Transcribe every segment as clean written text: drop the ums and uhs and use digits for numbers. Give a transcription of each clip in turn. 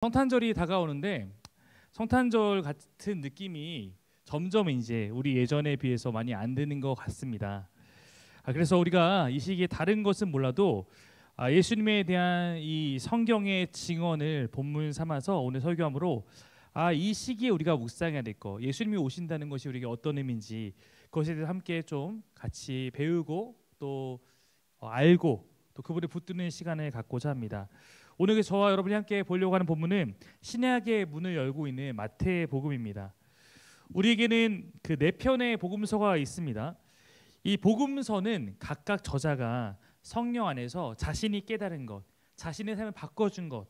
성탄절이 다가오는데 성탄절 같은 느낌이 점점 이제 우리 예전에 비해서 많이 안 드는 것 같습니다. 그래서 우리가 이 시기에 다른 것은 몰라도 예수님에 대한 이 성경의 증언을 본문 삼아서 오늘 설교함으로 이 시기에 우리가 묵상해야 될 것, 예수님이 오신다는 것이 우리에게 어떤 의미인지 그것에 대해서 함께 좀 같이 배우고 또 알고 또 그분을 붙드는 시간을 갖고자 합니다. 오늘 저와 여러분이 함께 보려고 하는 본문은 신약의 문을 열고 있는 마태복음입니다. 우리에게는 그 네 편의 복음서가 있습니다. 이 복음서는 각각 저자가 성령 안에서 자신이 깨달은 것, 자신의 삶을 바꿔준 것,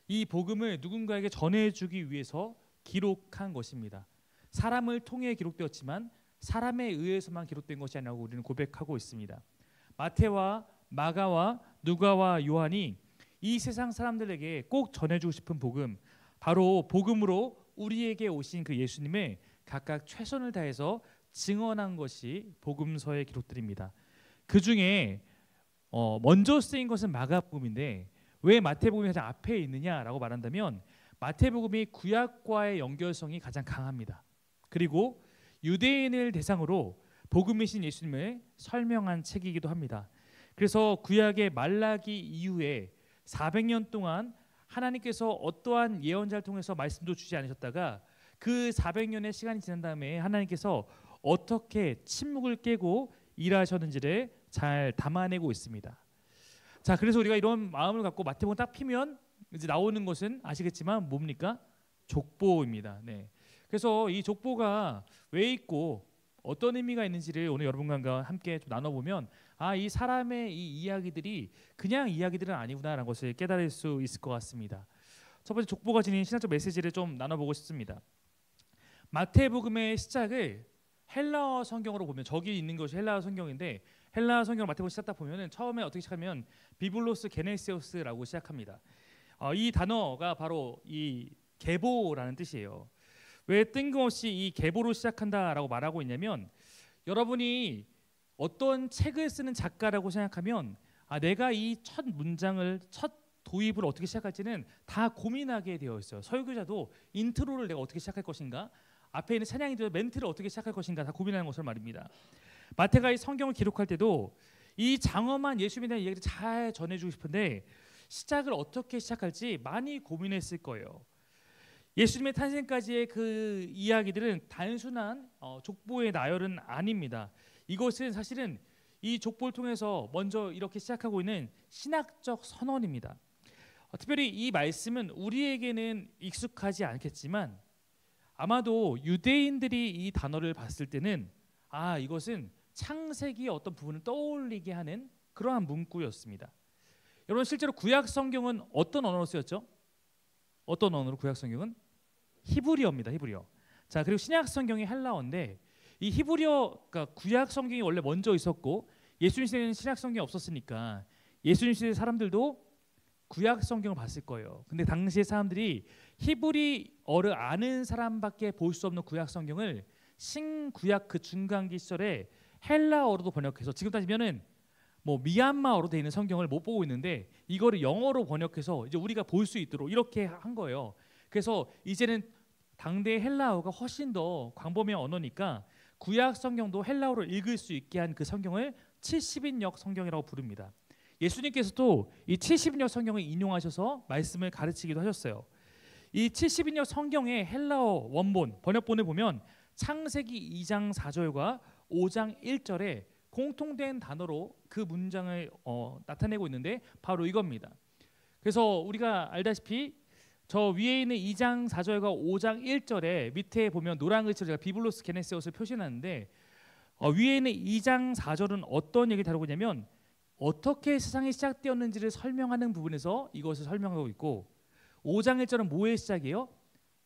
이 복음을 누군가에게 전해주기 위해서 기록한 것입니다. 사람을 통해 기록되었지만 사람에 의해서만 기록된 것이 아니라고 우리는 고백하고 있습니다. 마태와 마가와 누가와 요한이 이 세상 사람들에게 꼭 전해주고 싶은 복음, 바로 복음으로 우리에게 오신 그 예수님을 각각 최선을 다해서 증언한 것이 복음서의 기록들입니다. 그 중에 먼저 쓰인 것은 마가복음인데 왜 마태복음이 가장 앞에 있느냐라고 말한다면 마태복음이 구약과의 연결성이 가장 강합니다. 그리고 유대인을 대상으로 복음이신 예수님을 설명한 책이기도 합니다. 그래서 구약의 말라기 이후에 400년 동안 하나님께서 어떠한 예언자를 통해서 말씀도 주지 않으셨다가 그 400년의 시간이 지난 다음에 하나님께서 어떻게 침묵을 깨고 일하셨는지를 잘 담아내고 있습니다. 자, 그래서 우리가 이런 마음을 갖고 마태복음 딱 피면 이제 나오는 것은 아시겠지만 뭡니까? 족보입니다. 네. 그래서 이 족보가 왜 있고 어떤 의미가 있는지를 오늘 여러분과 함께 좀 나눠보면 이 사람의 이 이야기들이 그냥 이야기들은 아니구나라는 것을 깨달을 수 있을 것 같습니다. 첫 번째, 족보가 지닌 신학적 메시지를 좀 나눠보고 싶습니다. 마태복음의 시작을 헬라어 성경으로 보면, 저기 있는 것이 헬라어 성경인데 헬라어 성경 마태복음 시작 딱 보면은 처음에 어떻게 시작하면 비블로스 게네시오스라고 시작합니다. 이 단어가 바로 이 계보라는 뜻이에요. 왜 뜬금없이 이 계보로 시작한다라고 말하고 있냐면, 여러분이 어떤 책을 쓰는 작가라고 생각하면 내가 이 첫 문장을, 첫 도입을 어떻게 시작할지는 다 고민하게 되어 있어요. 설교자도 인트로를 내가 어떻게 시작할 것인가, 앞에 있는 찬양이도 멘트를 어떻게 시작할 것인가 다 고민하는 것을 말입니다. 마태가 이 성경을 기록할 때도 이 장엄한 예수님에 대한 이야기를 잘 전해주고 싶은데 시작을 어떻게 시작할지 많이 고민했을 거예요. 예수님의 탄생까지의 그 이야기들은 단순한 족보의 나열은 아닙니다. 이것은 사실은 이 족보를 통해서 먼저 이렇게 시작하고 있는 신학적 선언입니다. 특별히 이 말씀은 우리에게는 익숙하지 않겠지만 아마도 유대인들이 이 단어를 봤을 때는 이것은 창세기의 어떤 부분을 떠올리게 하는 그러한 문구였습니다. 여러분, 실제로 구약 성경은 어떤 언어로 쓰였죠? 어떤 언어로 구약 성경은? 히브리어입니다. 히브리어. 자, 그리고 신약 성경이 헬라어인데 이 히브리어가 구약 성경이 원래 먼저 있었고 예수님 시대에는 신약 성경이 없었으니까 예수님 시대 사람들도 구약 성경을 봤을 거예요. 근데 당시의 사람들이 히브리어를 아는 사람밖에 볼 수 없는 구약 성경을 신구약 그 중간기 시절에 헬라어로도 번역해서, 지금 따지면은 미얀마어로 되어 있는 성경을 못 보고 있는데 이거를 영어로 번역해서 이제 우리가 볼 수 있도록 이렇게 한 거예요. 그래서 이제는 당대 헬라어가 훨씬 더 광범위한 언어니까 구약 성경도 헬라어로 읽을 수 있게 한 그 성경을 70인역 성경이라고 부릅니다. 예수님께서도 이 70인역 성경을 인용하셔서 말씀을 가르치기도 하셨어요. 이 70인역 성경의 헬라어 원본, 번역본을 보면 창세기 2장 4절과 5장 1절에 공통된 단어로 그 문장을 나타내고 있는데 바로 이겁니다. 그래서 우리가 알다시피 저 위에 있는 2장 4절과 5장 1절에 밑에 보면 노란 글씨로 제가 비블로스 게네시오스를 표시해놨는데 위에 있는 2장 4절은 어떤 얘기를 다루고 있냐면 어떻게 세상이 시작되었는지를 설명하는 부분에서 이것을 설명하고 있고, 5장 1절은 뭐의 시작이에요?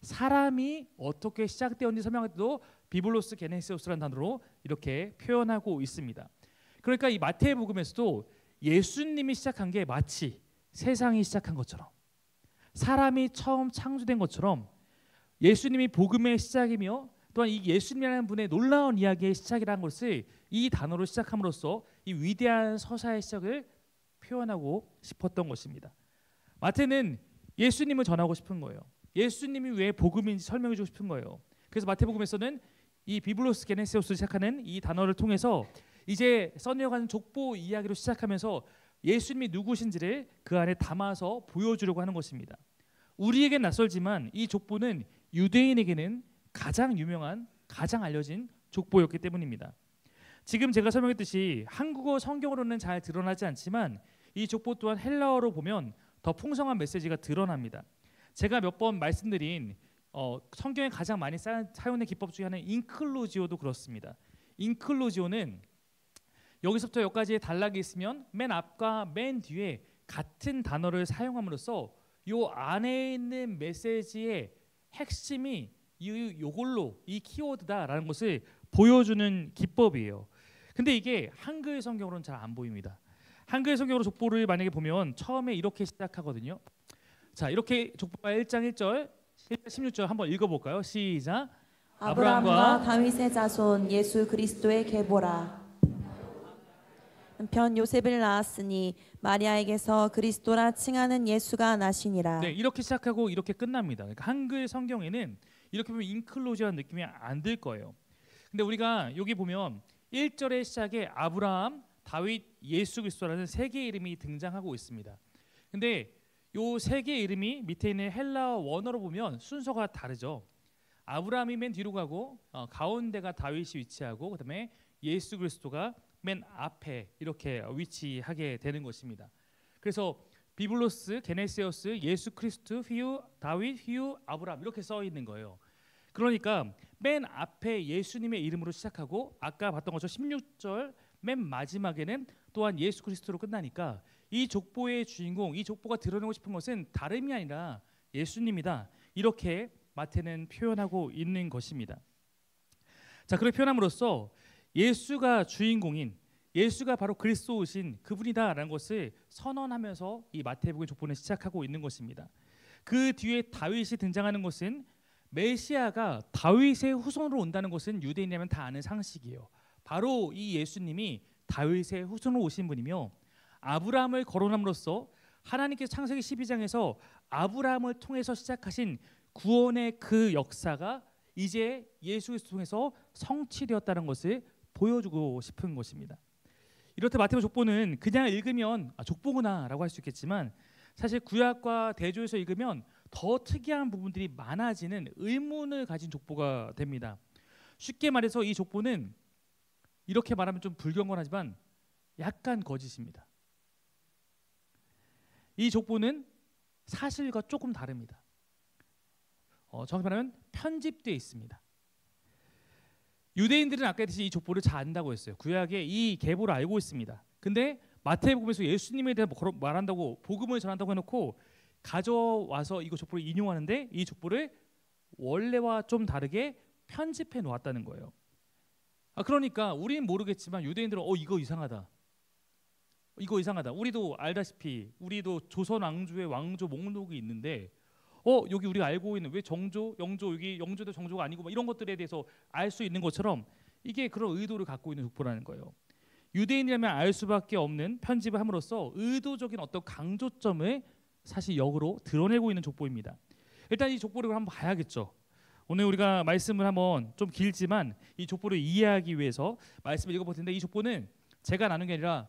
사람이 어떻게 시작되었는지 설명할 때도 비블로스 게네시오스라는 단어로 이렇게 표현하고 있습니다. 그러니까 이 마태복음에서도 예수님이 시작한 게 마치 세상이 시작한 것처럼, 사람이 처음 창조된 것처럼 예수님이 복음의 시작이며 또한 이 예수님이라는 분의 놀라운 이야기의 시작이라는 것을 이 단어로 시작함으로써 이 위대한 서사의 시작을 표현하고 싶었던 것입니다. 마태는 예수님을 전하고 싶은 거예요. 예수님이 왜 복음인지 설명해 주고 싶은 거예요. 그래서 마태복음에서는 이 비블로스 게네세오스 시작하는 이 단어를 통해서 이제 써내려가는 족보 이야기로 시작하면서 예수님이 누구신지를 그 안에 담아서 보여주려고 하는 것입니다. 우리에겐 낯설지만 이 족보는 유대인에게는 가장 유명한, 가장 알려진 족보였기 때문입니다. 지금 제가 설명했듯이 한국어 성경으로는 잘 드러나지 않지만 이 족보 또한 헬라어로 보면 더 풍성한 메시지가 드러납니다. 제가 몇 번 말씀드린 성경에 가장 많이 사용된 기법 중에 하나는 인클루지오도 그렇습니다. 인클루지오는 여기서부터 여기까지의 단락이 있으면 맨 앞과 맨 뒤에 같은 단어를 사용함으로써 요 안에 있는 메시지의 핵심이 요걸로 이 키워드다라는 것을 보여주는 기법이에요. 근데 이게 한글 성경으로는 잘 안 보입니다. 한글 성경으로 족보를 만약에 보면 처음에 이렇게 시작하거든요. 자, 이렇게 족보가 1장 1절 16절 한번 읽어볼까요? 시작. 아브라함과 다윗의 자손 예수 그리스도의 계보라. 한편 요셉을 낳았으니 마리아에게서 그리스도라 칭하는 예수가 나시니라. 네, 이렇게 시작하고 이렇게 끝납니다. 그러니까 한글 성경에는 이렇게 보면 인클로지한 느낌이 안 들 거예요. 근데 우리가 여기 보면 1절의 시작에 아브라함, 다윗, 예수 그리스도라는 세 개의 이름이 등장하고 있습니다. 근데 요 세 개의 이름이 밑에 있는 헬라어 원어로 보면 순서가 다르죠. 아브라함이 맨 뒤로 가고 가운데가 다윗이 위치하고 그다음에 예수 그리스도가 맨 앞에 이렇게 위치하게 되는 것입니다. 그래서 비블로스, 게네세오스, 예수 그리스도, 휘유, 다윗, 휘유, 아브라함 이렇게 써 있는 거예요. 그러니까 맨 앞에 예수님의 이름으로 시작하고 아까 봤던 것처럼 16절 맨 마지막에는 또한 예수 그리스도로 끝나니까 이 족보의 주인공, 이 족보가 드러내고 싶은 것은 다름이 아니라 예수님이다. 이렇게 마태는 표현하고 있는 것입니다. 자, 그렇게 표현함으로써 예수가 주인공인, 예수가 바로 그리스도이신 그분이다라는 것을 선언하면서 이 마태복음 족보는 시작하고 있는 것입니다. 그 뒤에 다윗이 등장하는 것은 메시아가 다윗의 후손으로 온다는 것은 유대인이라면 다 아는 상식이에요. 바로 이 예수님이 다윗의 후손으로 오신 분이며 아브라함을 거론함으로써 하나님께서 창세기 12장에서 아브라함을 통해서 시작하신 구원의 그 역사가 이제 예수 그리스도 통해서 성취되었다는 것을 보여주고 싶은 것입니다. 이렇듯 마태복음 족보는 그냥 읽으면 족보구나라고 할 수 있겠지만 사실 구약과 대조해서 읽으면 더 특이한 부분들이 많아지는 의문을 가진 족보가 됩니다. 쉽게 말해서 이 족보는 이렇게 말하면 좀 불경건하지만 약간 거짓입니다. 이 족보는 사실과 조금 다릅니다. 정확히 말하면 편집되어 있습니다. 유대인들은 아까 했듯이 이 족보를 잘 안다고 했어요. 구약의 이 계보를 알고 있습니다. 근데 마태복음에서 예수님에 대해 말한다고 복음을 전한다고 해놓고 가져와서 이거 족보를 인용하는데 이 족보를 원래와 좀 다르게 편집해 놓았다는 거예요. 그러니까 우리는 모르겠지만 유대인들은 이거 이상하다. 이거 이상하다. 우리도 알다시피 우리도 조선 왕조의 왕조 목록이 있는데 여기 우리가 알고 있는 왜 정조, 영조 여기 영조도 정조가 아니고 이런 것들에 대해서 알 수 있는 것처럼 이게 그런 의도를 갖고 있는 족보라는 거예요. 유대인이라면 알 수밖에 없는 편집을 함으로써 의도적인 어떤 강조점을 사실 역으로 드러내고 있는 족보입니다. 일단 이 족보를 한번 봐야겠죠. 오늘 우리가 말씀을 한번 좀 길지만 이 족보를 이해하기 위해서 말씀을 읽어볼 텐데 이 족보는 제가 나눈 게 아니라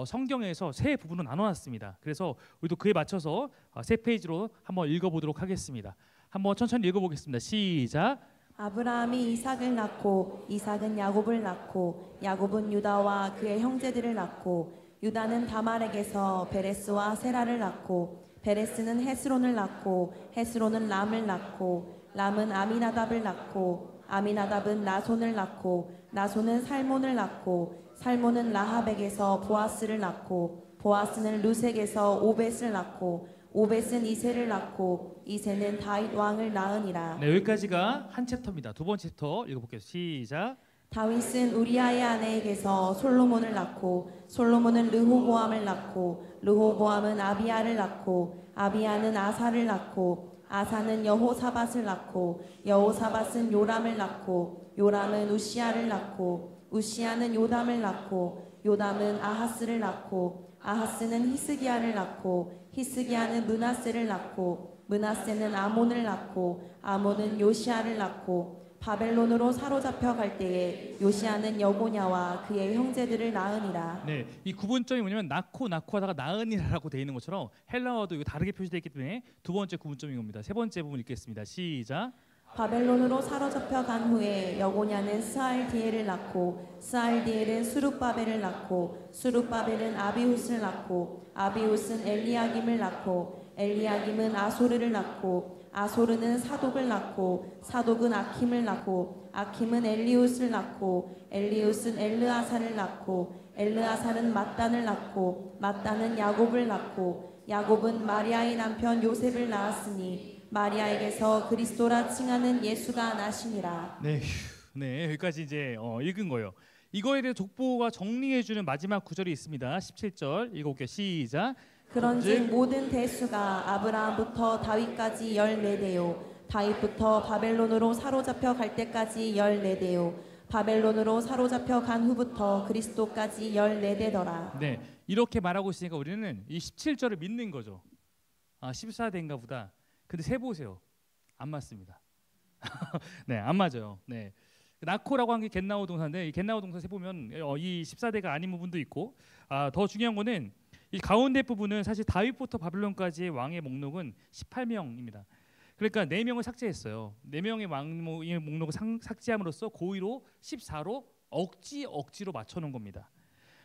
성경에서 세 부분으로 나눠놨습니다. 그래서 우리도 그에 맞춰서 세 페이지로 한번 읽어보도록 하겠습니다. 한번 천천히 읽어보겠습니다. 시작. 아브라함이 이삭을 낳고 이삭은 야곱을 낳고 야곱은 유다와 그의 형제들을 낳고 유다는 다말에게서 베레스와 세라를 낳고 베레스는 헤스론을 낳고 헤스론은 람을 낳고 람은 아미나답을 낳고 아미나답은 나손을 낳고 나손은 살몬을 낳고 살몬은 라합에게서 보아스를 낳고 보아스는 루색에서 오벳을 낳고 오벳은 이새를 낳고 이새는 다윗 왕을 낳으니라. 네, 여기까지가 한 챕터입니다. 두 번째 챕터 읽어볼게요. 시작. 다윗은 우리아의 아내에게서 솔로몬을 낳고 솔로몬은 르호보암을 낳고 르호보암은 아비야를 낳고 아비야는 아사를 낳고 아사는 여호사밧을 낳고 여호사밧은 요람을 낳고 요람은 우시야를 낳고 우시야는 요담을 낳고 요담은 아하스를 낳고 아하스는 히스기야를 낳고 히스기야는 므낫세를 낳고 므낫세는 아몬을 낳고 아몬은 요시아를 낳고 바벨론으로 사로잡혀 갈 때에 요시아는 여고냐와 그의 형제들을 낳으니라. 네, 이 구분점이 뭐냐면 낳고 하다가 낳으니라라고 되어 있는 것처럼 헬라어도 이거 다르게 표시되어 있기 때문에 두 번째 구분점인 겁니다. 세 번째 부분 읽겠습니다. 시작. 바벨론으로 사로잡혀 간 후에 여고냐는 스알디엘을 낳고 스알디엘은 수룹바벨을 낳고 수룹바벨은 아비훗을 낳고 아비훗은 엘리야김을 낳고 엘리야김은 아소르를 낳고 아소르는 사독을 낳고 사독은 아킴을 낳고 아킴은 엘리훗을 낳고 엘리훗은 엘르아사를 낳고 엘르아사는 mat단을 낳고 mat단은 야곱을 낳고 야곱은 마리아의 남편 요셉을 낳았으니 마리아에게서 그리스도라 칭하는 예수가 나시니라. 네, 네 여기까지 이제 읽은 거예요. 이거에 대해 족보가 정리해주는 마지막 구절이 있습니다. 17절 읽어볼게요. 시작. 그런즉 모든 대수가 아브라함부터 다윗까지 14대요 다윗부터 바벨론으로 사로잡혀 갈 때까지 14대요 바벨론으로 사로잡혀 간 후부터 그리스도까지 14대더라. 네, 이렇게 말하고 있으니까 우리는 이 17절을 믿는 거죠. 14대인가 보다. 근데 세 보세요. 안 맞습니다. 네, 안 맞아요. 네. 나코라고 한 게 겟나오 동사인데 이 겟나오 동사 세 보면 이 14대가 아닌 부분도 있고 더 중요한 거는 이 가운데 부분은 사실 다윗부터 바벨론까지의 왕의 목록은 18명입니다. 그러니까 4명을 삭제했어요. 4명의 왕의 목록을 삭제함으로써 고의로 14로 억지로 맞춰놓은 겁니다.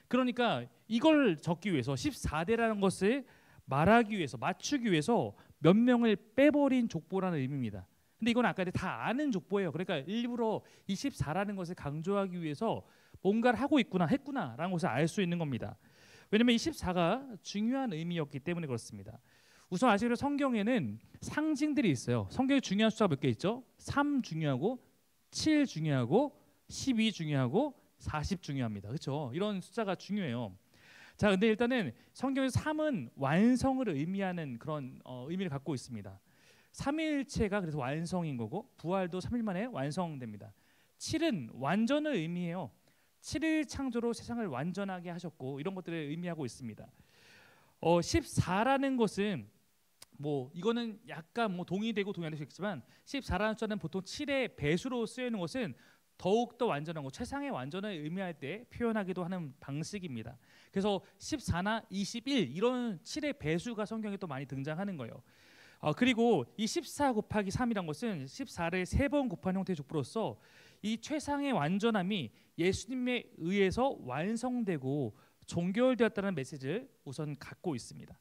그러니까 이걸 적기 위해서 14대라는 것을 말하기 위해서 맞추기 위해서 몇 명을 빼버린 족보라는 의미입니다. 근데 이건 아까 다 아는 족보예요. 그러니까 일부러 24라는 것을 강조하기 위해서 뭔가를 하고 했구나라는 것을 알 수 있는 겁니다. 왜냐하면 이 14가 중요한 의미였기 때문에 그렇습니다. 우선 아시기로 성경에는 상징들이 있어요. 성경에 중요한 숫자가 몇 개 있죠? 3 중요하고 7 중요하고 12 중요하고 40 중요합니다. 그렇죠? 이런 숫자가 중요해요. 자, 근데 일단은 성경에서 3은 완성을 의미하는 그런 의미를 갖고 있습니다. 삼위일체가 그래서 완성인 거고 부활도 3일 만에 완성됩니다. 7은 완전을 의미해요. 7일 창조로 세상을 완전하게 하셨고 이런 것들을 의미하고 있습니다. 14라는 것은 뭐 이거는 약간 뭐 동의되고 동의 안 될 수 있지만 14라는 숫자는 보통 7의 배수로 쓰이는 것은 더욱더 완전한 것, 최상의 완전을 의미할 때 표현하기도 하는 방식입니다. 그래서 14나 21 이런 7의 배수가 성경에 또 많이 등장하는 거예요. 그리고 이 14 곱하기 3이란 것은 14를 3번 곱한 형태의 족보로서 이 최상의 완전함이 예수님에 의해서 완성되고 종결되었다는 메시지를 우선 갖고 있습니다.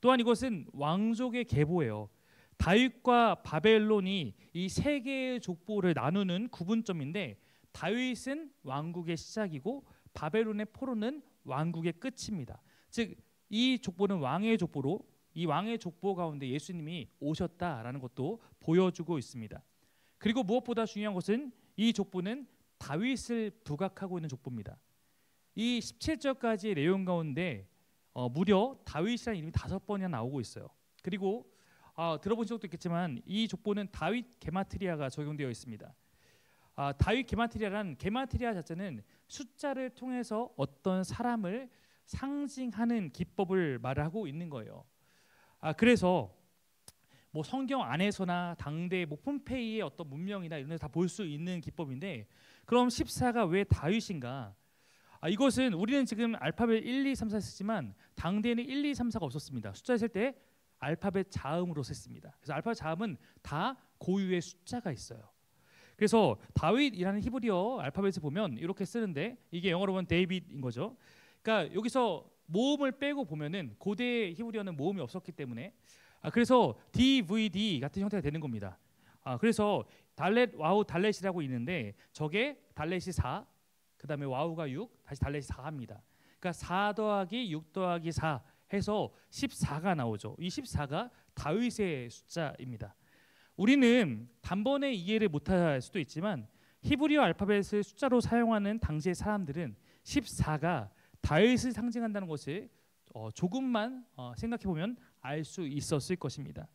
또한 이것은 왕족의 계보예요. 다윗과 바벨론이 이 세 개의 족보를 나누는 구분점인데 다윗은 왕국의 시작이고 바벨론의 포로는 왕국의 끝입니다. 즉 이 족보는 왕의 족보로 이 왕의 족보 가운데 예수님이 오셨다라는 것도 보여주고 있습니다. 그리고 무엇보다 중요한 것은 이 족보는 다윗을 부각하고 있는 족보입니다. 이 17절까지의 내용 가운데 무려 다윗이라는 이름이 5번이나 나오고 있어요. 그리고 들어본 적도 있겠지만 이 족보는 다윗 게마트리아가 적용되어 있습니다. 다윗 게마트리아란 게마트리아 자체는 숫자를 통해서 어떤 사람을 상징하는 기법을 말하고 있는 거예요. 그래서 뭐 성경 안에서나 당대 뭐 폼페이의 어떤 문명이나 이런 데서 다 볼 수 있는 기법인데 그럼 14가 왜 다윗인가? 이것은 우리는 지금 알파벳 1, 2, 3, 4 쓰지만 당대에는 1, 2, 3, 4가 없었습니다. 숫자 쓸 때 알파벳 자음으로 썼습니다. 그래서 알파벳 자음은 다 고유의 숫자가 있어요. 그래서 다윗이라는 히브리어 알파벳을 보면 이렇게 쓰는데 이게 영어로 보면 데이빗인 거죠. 그러니까 여기서 모음을 빼고 보면은 고대 히브리어는 모음이 없었기 때문에 그래서 DVD 같은 형태가 되는 겁니다. 그래서 달렛, 와우, 달렛이라고 있는데 저게 달렛이 4, 그 다음에 와우가 6, 다시 달렛이 4입니다. 그러니까 4 더하기 6 더하기 4 해서 14가 나오죠. 이 14가 다윗의 숫자입니다. 우리는 단번에 이해를 못할 수도 있지만 히브리어 알파벳을 숫자로 사용하는 당시의 사람들은 14가 다윗을 상징한다는 것을 조금만 생각해 보면 알 수 있었을 것입니다.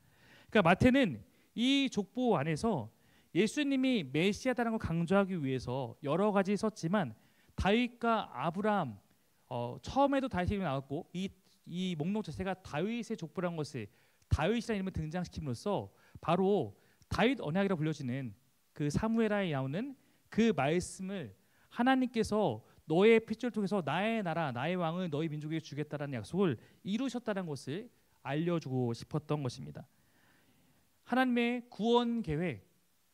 그러니까 마태는 이 족보 안에서 예수님이 메시아다라는 걸 강조하기 위해서 여러 가지 썼지만 다윗과 아브라함 처음에도 다윗이 나왔고 이 목록 자체가 다윗의 족보라는 것을 다윗이라는 이름을 등장시킴으로써 바로 다윗 언약이라 불려지는 그 사무엘하에 나오는 그 말씀을 하나님께서 너의 핏줄을 통해서 나의 나라, 나의 왕을 너희 민족에게 주겠다라는 약속을 이루셨다는 것을 알려주고 싶었던 것입니다. 하나님의 구원 계획,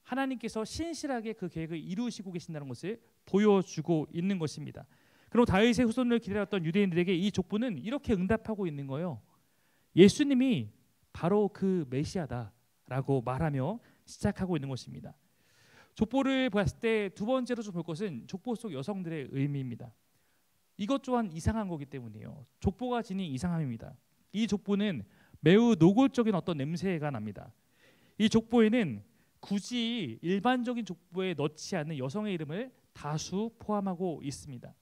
하나님께서 신실하게 그 계획을 이루시고 계신다는 것을 보여주고 있는 것입니다. 그리고 다윗의 후손을 기다렸던 유대인들에게 이 족보는 이렇게 응답하고 있는 거예요. 예수님이 바로 그 메시아다라고 말하며 시작하고 있는 것입니다. 족보를 봤을 때 두 번째로 좀 볼 것은 족보 속 여성들의 의미입니다. 이것 또한 이상한 거기 때문이에요. 족보가 지닌 이상함입니다. 이 족보는 매우 노골적인 어떤 냄새가 납니다. 이 족보에는 굳이 일반적인 족보에 넣지 않는 여성의 이름을 다수 포함하고 있습니다.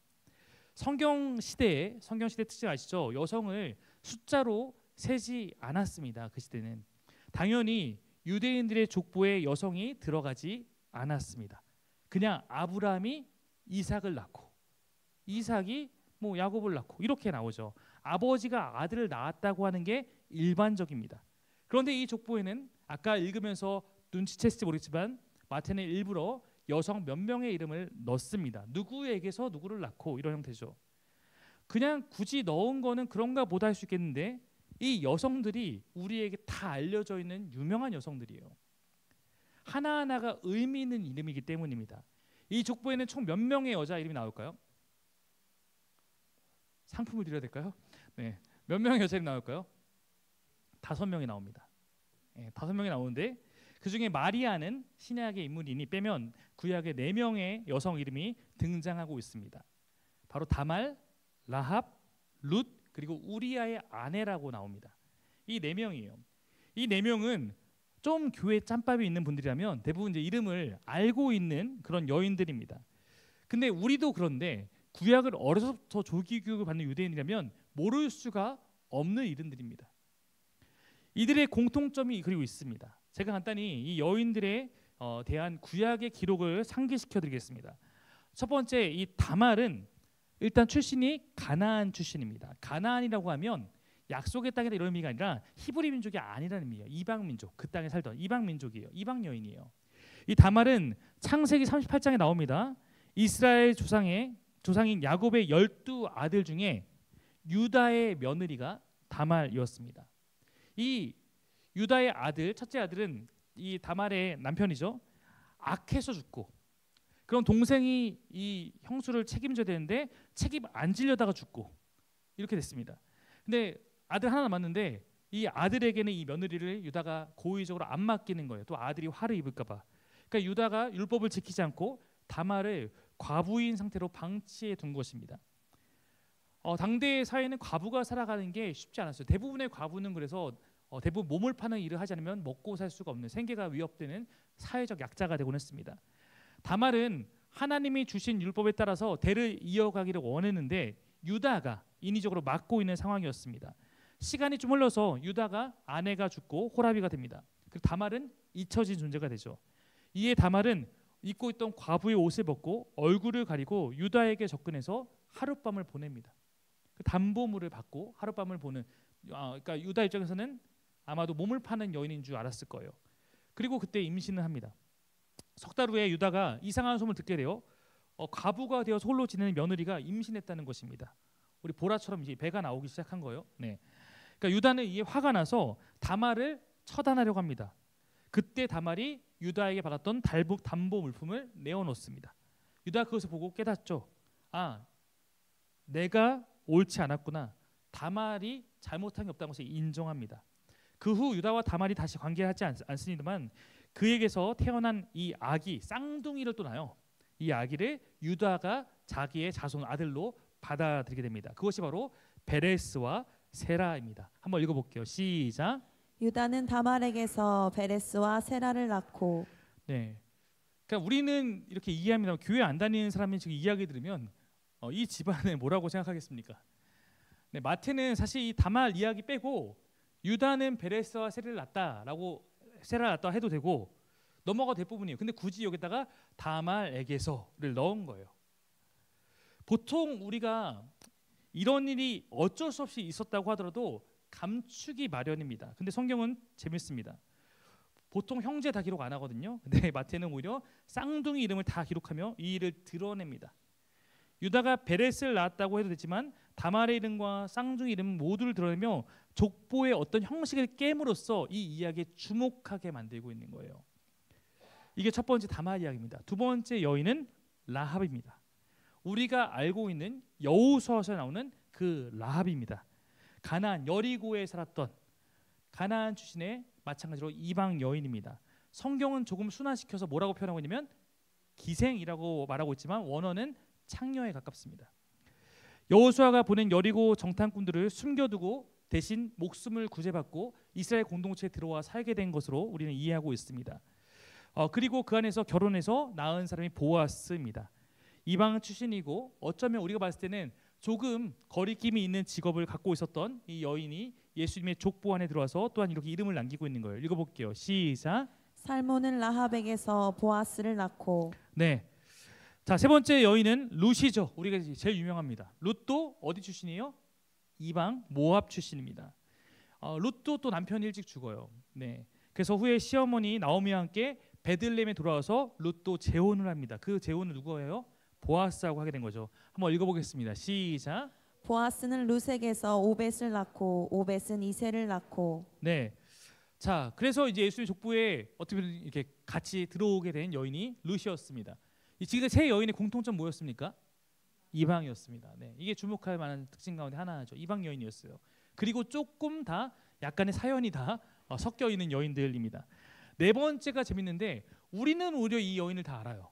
성경 시대 특징 아시죠? 여성을 숫자로 세지 않았습니다. 그 시대는 당연히 유대인들의 족보에 여성이 들어가지 않았습니다. 그냥 아브라함이 이삭을 낳고 이삭이 뭐 야곱을 낳고 이렇게 나오죠. 아버지가 아들을 낳았다고 하는 게 일반적입니다. 그런데 이 족보에는 아까 읽으면서 눈치챘을지 모르겠지만 마태는 일부러 여성 몇 명의 이름을 넣습니다. 누구에게서 누구를 낳고 이런 형태죠. 그냥 굳이 넣은 거는 그런가 보다 할 수 있겠는데 이 여성들이 우리에게 다 알려져 있는 유명한 여성들이에요. 하나하나가 의미 있는 이름이기 때문입니다. 이 족보에는 총 몇 명의 여자 이름이 나올까요? 상품을 드려야 될까요? 네, 몇 명의 여자 이름 나올까요? 5명이 나옵니다. 네, 5명이 나오는데 그 중에 마리아는 신약의 인물이니 빼면 구약의 4명의 여성 이름이 등장하고 있습니다. 바로 다말, 라합, 룻 그리고 우리아의 아내라고 나옵니다. 이 4명이에요. 이 4명은 좀 교회 짬밥이 있는 분들이라면 대부분 이제 이름을 알고 있는 그런 여인들입니다. 근데 우리도 그런데 구약을 어려서부터 조기 교육을 받는 유대인이라면 모를 수가 없는 이름들입니다. 이들의 공통점이 그리고 있습니다. 제가 간단히 이 여인들에 대한 구약의 기록을 상기시켜 드리겠습니다. 첫 번째, 이 다말은 일단 출신이 가나안 출신입니다. 가나안이라고 하면 약속의 땅이다 이런 의미가 아니라 히브리 민족이 아니라는 의미예요. 이방 민족, 그 땅에 살던 이방 민족이에요. 이방 여인이에요. 이 다말은 창세기 38장에 나옵니다. 이스라엘 조상인 야곱의 12아들 중에 유다의 며느리가 다말이었습니다. 이 유다의 아들, 첫째 아들은 이 다말의 남편이죠. 악해서 죽고, 그럼 동생이 이 형수를 책임져야 되는데 책임 안 지려다가 죽고 이렇게 됐습니다. 근데 아들 하나 남았는데 이 아들에게는 이 며느리를 유다가 고의적으로 안 맡기는 거예요. 또 아들이 화를 입을까 봐. 그러니까 유다가 율법을 지키지 않고 다말을 과부인 상태로 방치해 둔 것입니다. 당대 사회는 과부가 살아가는 게 쉽지 않았어요. 대부분의 과부는 그래서 대부분 몸을 파는 일을 하지 않으면 먹고 살 수가 없는, 생계가 위협되는 사회적 약자가 되곤 했습니다. 다말은 하나님이 주신 율법에 따라서 대를 이어가기를 원했는데 유다가 인위적으로 막고 있는 상황이었습니다. 시간이 좀 흘러서 유다가 아내가 죽고 호라비가 됩니다. 그리고 다말은 잊혀진 존재가 되죠. 이에 다말은 입고 있던 과부의 옷을 벗고 얼굴을 가리고 유다에게 접근해서 하룻밤을 보냅니다. 그 담보물을 받고 하룻밤을 보는, 그러니까 유다 입장에서는 아마도 몸을 파는 여인인 줄 알았을 거예요. 그리고 그때 임신을 합니다. 석 달 후에 유다가 이상한 소문을 듣게 돼요. 과부가 되어서 홀로 지내는 며느리가 임신했다는 것입니다. 우리 보라처럼 이제 배가 나오기 시작한 거예요. 네. 그러니까 유다는 이에 화가 나서 다말을 처단하려고 합니다. 그때 다말이 유다에게 받았던 담보 물품을 내어놓습니다. 유다가 그것을 보고 깨닫죠. 아, 내가 옳지 않았구나. 다말이 잘못한 게 없다는 것을 인정합니다. 그 후 유다와 다말이 다시 관계를 하지 않습니다만 그에게서 태어난 이 아기, 쌍둥이를 또 낳아요. 이 아기를 유다가 자기의 자손 아들로 받아들이게 됩니다. 그것이 바로 베레스와 세라입니다. 한번 읽어볼게요. 시작. 유다는 다말에게서 베레스와 세라를 낳고. 네. 그러니까 우리는 이렇게 이해합니다. 교회 안 다니는 사람이 지금 이야기 들으면 이 집안은 뭐라고 생각하겠습니까? 네, 마태는 사실 이 다말 이야기 빼고 유다는 베레스와 세라를 낳았다 해도 되고 넘어가도 될 부분이에요. 근데 굳이 여기다가 다말에게서를 넣은 거예요. 보통 우리가 이런 일이 어쩔 수 없이 있었다고 하더라도 감추기 마련입니다. 근데 성경은 재밌습니다. 보통 형제 다 기록 안 하거든요. 근데 마태는 오히려 쌍둥이 이름을 다 기록하며 이 일을 드러냅니다. 유다가 베레스를 낳았다고 해도 되지만 다말의 이름과 쌍둥이 이름 모두를 드러내며 족보의 어떤 형식을 깨므로써 이 이야기에 주목하게 만들고 있는 거예요. 이게 첫 번째 다말 이야기입니다. 두 번째 여인은 라합입니다. 우리가 알고 있는 여호수아서에 나오는 그 라합입니다. 가나안 여리고에 살았던 가나안 출신의 마찬가지로 이방 여인입니다. 성경은 조금 순화시켜서 뭐라고 표현하고 있냐면 기생이라고 말하고 있지만 원어는 창녀에 가깝습니다. 여호수아가 보낸 여리고 정탐꾼들을 숨겨두고 대신 목숨을 구제받고 이스라엘 공동체에 들어와 살게 된 것으로 우리는 이해하고 있습니다. 그리고 그 안에서 결혼해서 낳은 사람이 보아스입니다. 이방 출신이고 어쩌면 우리가 봤을 때는 조금 거리낌이 있는 직업을 갖고 있었던 이 여인이 예수님의 족보 안에 들어와서 또한 이렇게 이름을 남기고 있는 거예요. 읽어볼게요. 시작. 살몬은 라합에게서 보아스를 낳고. 네. 자, 세 번째 여인은 룻이죠. 우리가 제일 유명합니다. 룻도 어디 출신이에요? 이방 모압 출신입니다. 룻도 또 남편이 일찍 죽어요. 네. 그래서 후에 시어머니 나오미와 함께 베들레헴에 돌아와서 룻도 재혼을 합니다. 그 재혼은 누구예요? 보아스하고 하게 된 거죠. 한번 읽어보겠습니다. 시작. 보아스는 룻에게서 오벳을 낳고 오벳은 이새를 낳고. 네. 자, 그래서 이제 예수의 족보에 어떻게 보면 이렇게 같이 들어오게 된 여인이 룻이었습니다. 이 지금 세 여인의 공통점 뭐였습니까? 이방이었습니다. 네. 이게 주목할 만한 특징 가운데 하나죠. 이방 여인이었어요. 그리고 조금 다 약간의 사연이 다 섞여 있는 여인들입니다. 네 번째가 재밌는데 우리는 오히려 이 여인을 다 알아요.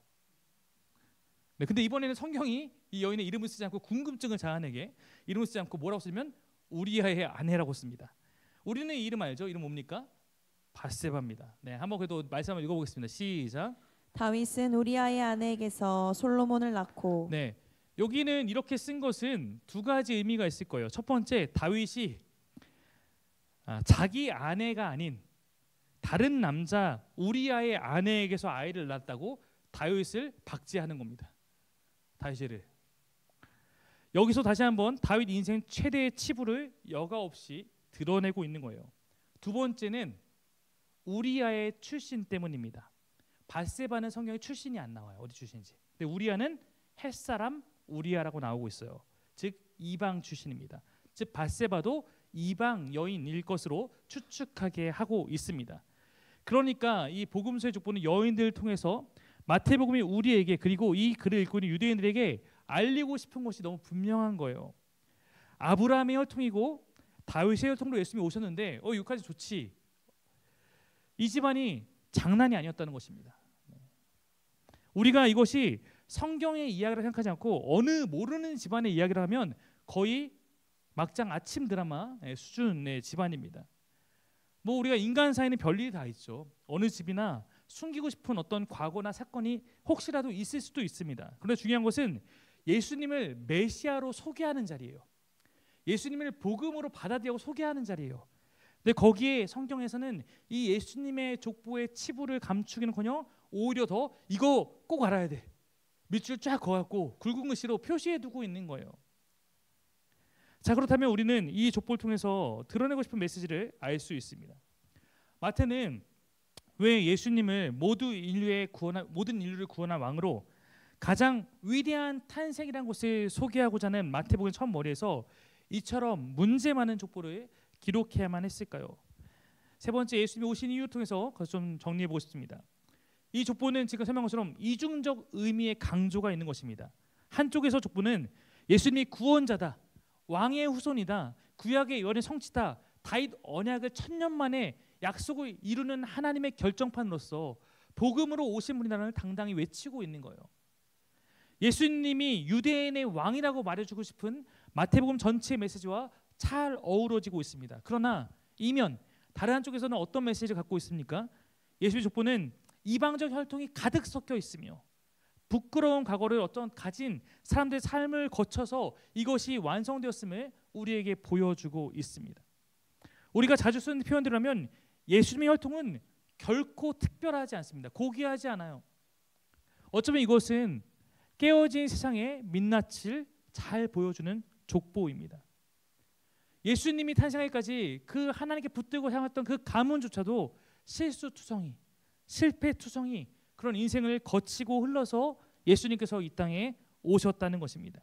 네, 근데 이번에는 성경이 이 여인의 이름을 쓰지 않고 궁금증을 자아내게 이름을 쓰지 않고 뭐라고 쓰면 우리아의 아내라고 씁니다. 우리는 이 이름 알죠? 이름 뭡니까? 밧세바입니다. 네, 한번 그래도 말씀 한번 읽어보겠습니다. 시작. 다윗은 우리아의 아내에게서 솔로몬을 낳고. 네, 여기는 이렇게 쓴 것은 두 가지 의미가 있을 거예요. 첫 번째, 다윗이 자기 아내가 아닌 다른 남자 우리아의 아내에게서 아이를 낳았다고 다윗을 박제하는 겁니다. 다윗을 여기서 다시 한번 다윗 인생 최대의 치부를 여과 없이 드러내고 있는 거예요. 두 번째는 우리아의 출신 때문입니다. 밧세바는 성경에 출신이 안 나와요. 어디 출신인지. 근데 우리아는 햇사람 우리아라고 나오고 있어요. 즉 이방 출신입니다. 즉 밧세바도 이방 여인일 것으로 추측하게 하고 있습니다. 그러니까 이 복음서의 족보는 여인들을 통해서 마태복음이 우리에게 그리고 이 글을 읽고 있는 유대인들에게 알리고 싶은 것이 너무 분명한 거예요. 아브라함의 혈통이고 다윗의 혈통으로 예수님이 오셨는데 여기까지 좋지. 이 집안이 장난이 아니었다는 것입니다. 우리가 이것이 성경의 이야기를 생각하지 않고 어느 모르는 집안의 이야기를 하면 거의 막장 아침 드라마 수준의 집안입니다. 뭐 우리가 인간 사이는 별일이 다 있죠. 어느 집이나 숨기고 싶은 어떤 과거나 사건이 혹시라도 있을 수도 있습니다. 그런데 중요한 것은 예수님을 메시아로 소개하는 자리예요. 예수님을 복음으로 받아들이고 소개하는 자리예요. 근데 거기에 성경에서는 이 예수님의 족보의 치부를 감추기는커녕 오히려 더 이거 꼭 알아야 돼. 밑줄 쫙 그어갖고 굵은 글씨로 표시해두고 있는 거예요. 자, 그렇다면 우리는 이 족보를 통해서 드러내고 싶은 메시지를 알 수 있습니다. 마태는 왜 예수님을 모든 인류를 구원한 왕으로 가장 위대한 탄생이라는 것을 소개하고자 하는 마태복음 첫 머리에서 이처럼 문제 많은 족보를 기록해야만 했을까요? 세 번째, 예수님이 오신 이유를 통해서 그것을 좀 정리해 보고 싶습니다. 이 족보는 지금 설명한 것처럼 이중적 의미의 강조가 있는 것입니다. 한쪽에서 족보는 예수님이 구원자다, 왕의 후손이다, 구약의 예언의 성취다, 다윗 언약을 1000년 만에 약속을 이루는 하나님의 결정판으로서 복음으로 오신 분이라는 당당히 외치고 있는 거예요. 예수님이 유대인의 왕이라고 말해주고 싶은 마태복음 전체의 메시지와 잘 어우러지고 있습니다. 그러나 이면 다른 한쪽에서는 어떤 메시지를 갖고 있습니까? 예수의 족보는 이방적 혈통이 가득 섞여 있으며 부끄러운 과거를 가진 사람들의 삶을 거쳐서 이것이 완성되었음을 우리에게 보여주고 있습니다. 우리가 자주 쓰는 표현대로 하면 예수님의 혈통은 결코 특별하지 않습니다. 고귀하지 않아요. 어쩌면 이것은 깨어진 세상의 민낯을 잘 보여주는 족보입니다. 예수님이 탄생하기까지 그 하나님께 붙들고 살았던 그 가문조차도 실수투성이, 실패투성이 그런 인생을 거치고 흘러서 예수님께서 이 땅에 오셨다는 것입니다.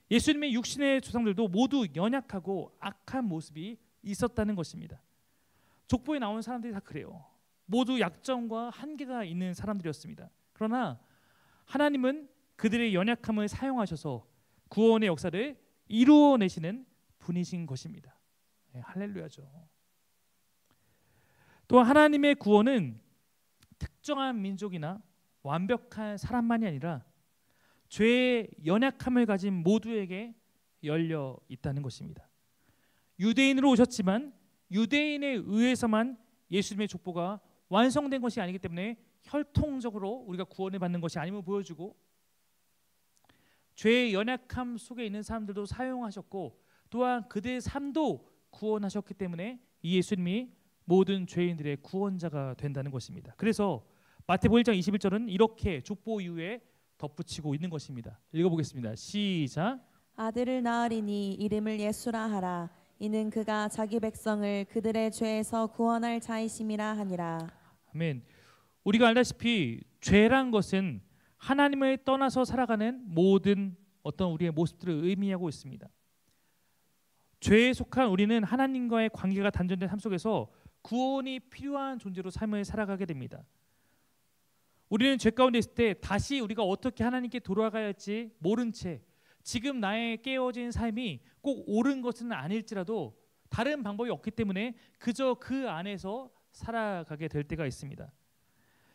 예수님의 육신의 조상들도 모두 연약하고 악한 모습이 있었다는 것입니다. 족보에 나온 사람들이 다 그래요. 모두 약점과 한계가 있는 사람들이었습니다. 그러나 하나님은 그들의 연약함을 사용하셔서 구원의 역사를 이루어내시는 분이신 것입니다. 네, 할렐루야죠. 또 하나님의 구원은 특정한 민족이나 완벽한 사람만이 아니라 죄의 연약함을 가진 모두에게 열려 있다는 것입니다. 유대인으로 오셨지만 유대인에 의해서만 예수님의 족보가 완성된 것이 아니기 때문에 혈통적으로 우리가 구원을 받는 것이 아님을 보여주고, 죄의 연약함 속에 있는 사람들도 사용하셨고, 또한 그들의 삶도 구원하셨기 때문에 이 예수님이 모든 죄인들의 구원자가 된다는 것입니다. 그래서 마태복음 1장 21절은 이렇게 족보 이후에 덧붙이고 있는 것입니다. 읽어보겠습니다. 시작. 아들을 낳으리니 이름을 예수라 하라. 이는 그가 자기 백성을 그들의 죄에서 구원할 자이심이라 하니라. 아멘. 우리가 알다시피 죄란 것은 하나님을 떠나서 살아가는 모든 어떤 우리의 모습들을 의미하고 있습니다. 죄에 속한 우리는 하나님과의 관계가 단절된 삶 속에서 구원이 필요한 존재로 삶을 살아가게 됩니다. 우리는 죄 가운데 있을 때 다시 우리가 어떻게 하나님께 돌아가야 할지 모른 채 지금 나의 깨어진 삶이 꼭 옳은 것은 아닐지라도 다른 방법이 없기 때문에 그저 그 안에서 살아가게 될 때가 있습니다.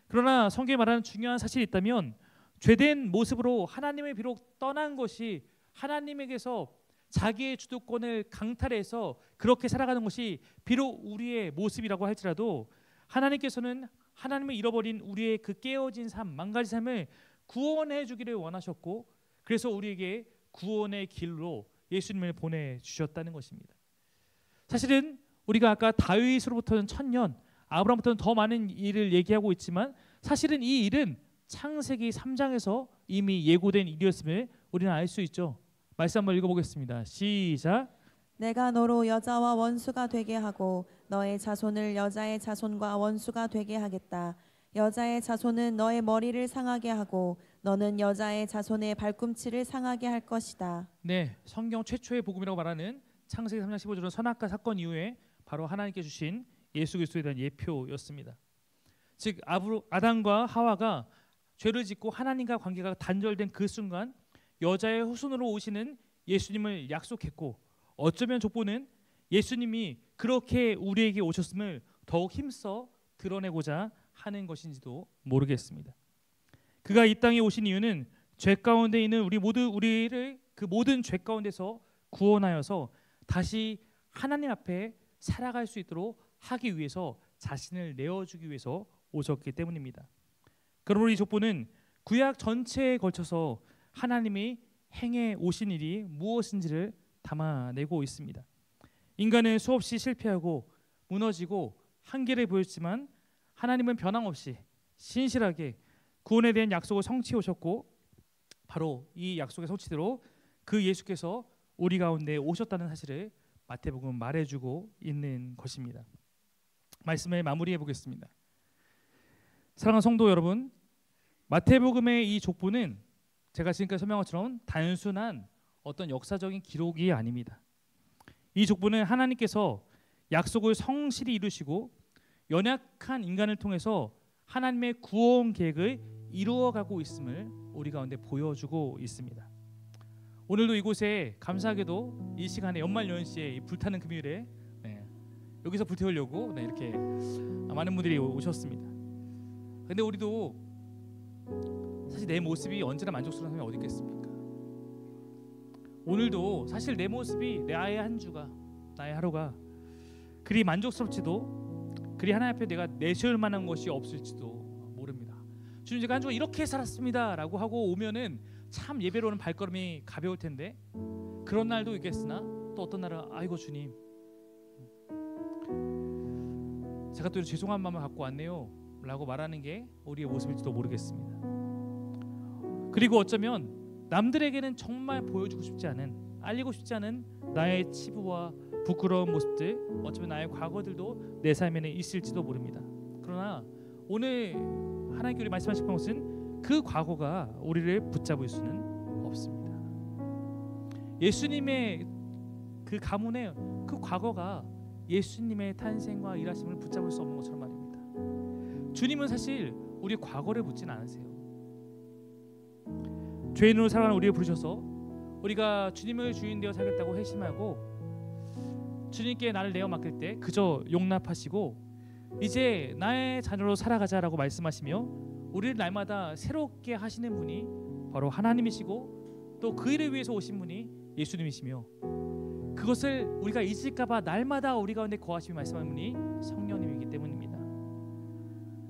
그러나 성경이 말하는 중요한 사실이 있다면, 죄된 모습으로 하나님을 비록 떠난 것이 하나님에게서 자기의 주도권을 강탈해서 그렇게 살아가는 것이 비록 우리의 모습이라고 할지라도 하나님께서는 하나님을 잃어버린 우리의 그 깨어진 삶, 망가진 삶을 구원해 주기를 원하셨고, 그래서 우리에게 구원의 길로 예수님을 보내주셨다는 것입니다. 사실은 우리가 아까 다윗으로부터는 1000년, 아브라함부터는 더 많은 일을 얘기하고 있지만 사실은 이 일은 창세기 3장에서 이미 예고된 일이었음을 우리는 알 수 있죠. 말씀 한번 읽어보겠습니다. 시작. 내가 너로 여자와 원수가 되게 하고 너의 자손을 여자의 자손과 원수가 되게 하겠다. 여자의 자손은 너의 머리를 상하게 하고 너는 여자의 자손의 발꿈치를 상하게 할 것이다. 네, 성경 최초의 복음이라고 말하는 창세기 3장 15절은 선악과 사건 이후에 바로 하나님께 주신 예수 그리스도에 대한 예표였습니다. 즉 아담과 하와가 죄를 짓고 하나님과 관계가 단절된 그 순간 여자의 후손으로 오시는 예수님을 약속했고, 어쩌면 족보는 예수님이 그렇게 우리에게 오셨음을 더욱 힘써 드러내고자 하는 것인지도 모르겠습니다. 그가 이 땅에 오신 이유는 죄 가운데 있는 우리를 그 모든 죄 가운데서 구원하여서 다시 하나님 앞에 살아갈 수 있도록 하기 위해서 자신을 내어주기 위해서 오셨기 때문입니다. 그러므로 이 족보는 구약 전체에 걸쳐서 하나님이 행해 오신 일이 무엇인지를 담아내고 있습니다. 인간은 수없이 실패하고 무너지고 한계를 보였지만 하나님은 변함없이 신실하게 구원에 대한 약속을 성취해 오셨고, 바로 이 약속의 성취대로 그 예수께서 우리 가운데 오셨다는 사실을 마태복음은 말해주고 있는 것입니다. 말씀을 마무리해 보겠습니다. 사랑하는 성도 여러분, 마태복음의 이 족보는 제가 지금까지 설명한 것처럼 단순한 어떤 역사적인 기록이 아닙니다. 이 족보는 하나님께서 약속을 성실히 이루시고 연약한 인간을 통해서 하나님의 구원 계획을 이루어가고 있음을 우리 가운데 보여주고 있습니다. 오늘도 이곳에 감사하게도 이 시간에 연말연시에 불타는 금요일에 여기서 불태우려고 이렇게 많은 분들이 오셨습니다. 근데 우리도 사실 내 모습이 언제나 만족스러운 사람이 어디 있겠습니까? 오늘도 사실 내 모습이 나의 한 주가, 나의 하루가 그리 만족스럽지도, 그리 하나님 앞에 내가 내세울 만한 것이 없을지도 모릅니다. 주님, 제가 한 주가 이렇게 살았습니다 라고 하고 오면은 참 예배로 오는 발걸음이 가벼울 텐데, 그런 날도 있겠으나 또 어떤 날은 아이고 주님, 제가 또 죄송한 마음을 갖고 왔네요 라고 말하는 게 우리의 모습일지도 모르겠습니다. 그리고 어쩌면 남들에게는 정말 보여주고 싶지 않은, 알리고 싶지 않은 나의 치부와 부끄러운 모습들, 어쩌면 나의 과거들도 내 삶에는 있을지도 모릅니다. 그러나 오늘 하나님께 우리 말씀하실 것은 그 과거가 우리를 붙잡을 수는 없습니다. 예수님의 그 가문의 그 과거가 예수님의 탄생과 일하심을 붙잡을 수 없는 것처럼 말입니다. 주님은 사실 우리 과거를 묻진 않으세요. 죄인으로 살아가는 우리를 부르셔서 우리가 주님을 주인 되어 살겠다고 회심하고 주님께 나를 내어 맡길 때 그저 용납하시고 이제 나의 자녀로 살아가자라고 말씀하시며 우리를 날마다 새롭게 하시는 분이 바로 하나님이시고 또 그 일을 위해서 오신 분이 예수님이시며 그것을 우리가 잊을까봐 날마다 우리 가운데 거하시며 말씀하는 분이 성령님이기 때문입니다.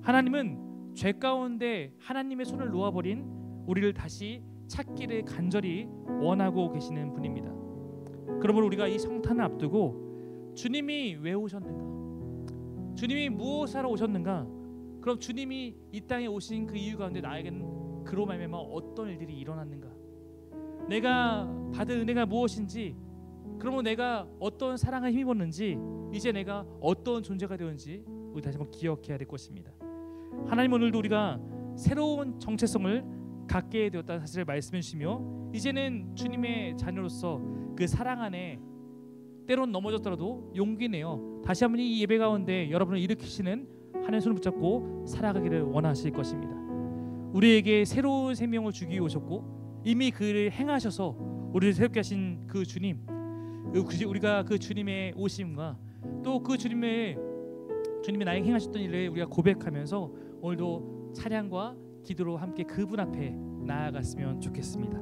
하나님은 죄 가운데 하나님의 손을 놓아버린 우리를 다시 찾기를 간절히 원하고 계시는 분입니다. 그러므로 우리가 이 성탄을 앞두고 주님이 왜 오셨는가? 주님이 무엇하러 오셨는가? 그럼 주님이 이 땅에 오신 그 이유 가운데 나에게는 그로 말미암아 어떤 일들이 일어났는가? 내가 받은 은혜가 무엇인지, 그러면 내가 어떤 사랑을 힘입었는지, 이제 내가 어떤 존재가 되었는지 우리 다시 한번 기억해야 될 것입니다. 하나님 오늘도 우리가 새로운 정체성을 갖게 되었다는 사실을 말씀해 주시며 이제는 주님의 자녀로서 그 사랑 안에 때론 넘어졌더라도 용기 내어 다시 한번 이 예배 가운데 여러분을 일으키시는 하나님의 손을 붙잡고 살아가기를 원하실 것입니다. 우리에게 새로운 생명을 주기 위해 오셨고 이미 그 일을 행하셔서 우리를 새롭게 하신 그 주님, 우리가 그 주님의 오심과 또 그 주님이 나에게 행하셨던 일을 우리가 고백하면서 오늘도 찬양과 기도로 함께 그분 앞에 나아갔으면 좋겠습니다.